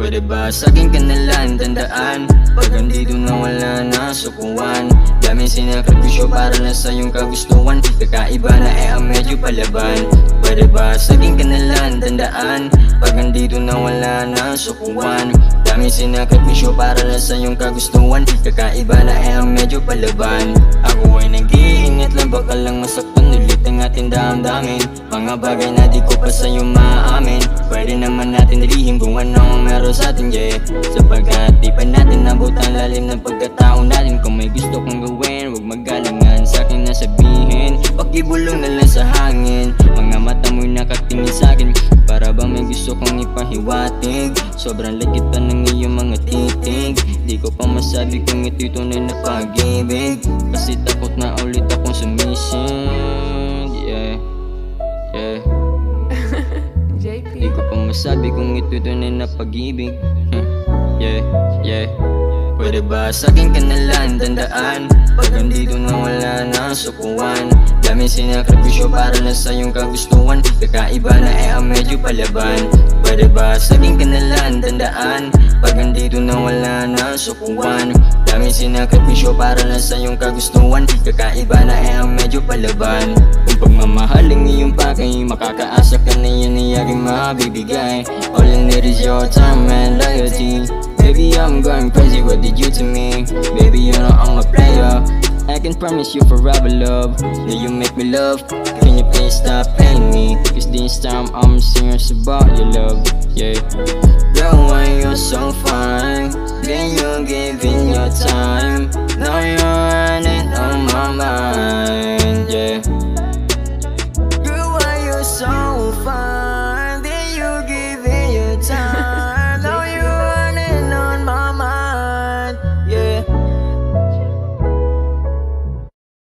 Pwede ba sa'kin ka nalang tandaan? Pag andito na wala na sukuan, daming sinakripisyo para lang sa iyong kagustuhan. Kakaiba na ang medyo palaban. Pwede ba sa'kin ka nalang tandaan? Pag andito na wala na sukuan, daming sinakripisyo para lang sa iyong kagustuhan. Kakaiba na ang medyo palaban. Ako ay nag-iingat lang, baka lang masaktan ulit ang ating damdamin. Mga bagay na di ko pa sa'yo maamin. Pwede naman natin nilihim kung anong meron sa atin, yeah. Sapagkat di pa natin nabot ang lalim ng pagkatao natin. Kung may gusto kong gawin, huwag magalangan sa'kin na sabihin. Pakibulong na lang sa hangin. Mga mata mo'y nakatingin sa'kin, para bang may gusto kong ipahiwatig. Sobrang lagit pa ng iyong mga titig. Di ko pa masabi kung ito'y tunay na pag-ibig, kasi takot na ulit akong sumisid, yeah, yeah. Di ko pa masabi kung ito'y tunay na pag-ibig, yeah, yeah. Pwede ba sa'kin ka nalang tandaan? Pag andito na wala na sukuan, daming sinakripisyo para lang sa iyong kagustuhan. Kakaiba na ang medyo palaban. Pwede ba sa'kin ka nalang tandaan? Pag andito na wala na sukuan, daming sinakripisyo para lang sa iyong kagustuhan. Kakaiba na ang medyo palaban. Kung pagmamahaling iyong pakay, makakaasa ka na yan ay aking mabibigay. All I need is your time and loyalty. Baby, I'm going crazy, what did you to me? Baby, you know I'm a player. I can promise you forever love. Now you make me love. Can you please stop playing me? Cause this time I'm serious about your love, yeah. Girl, when you're so fine, then you're giving your time. Now you're running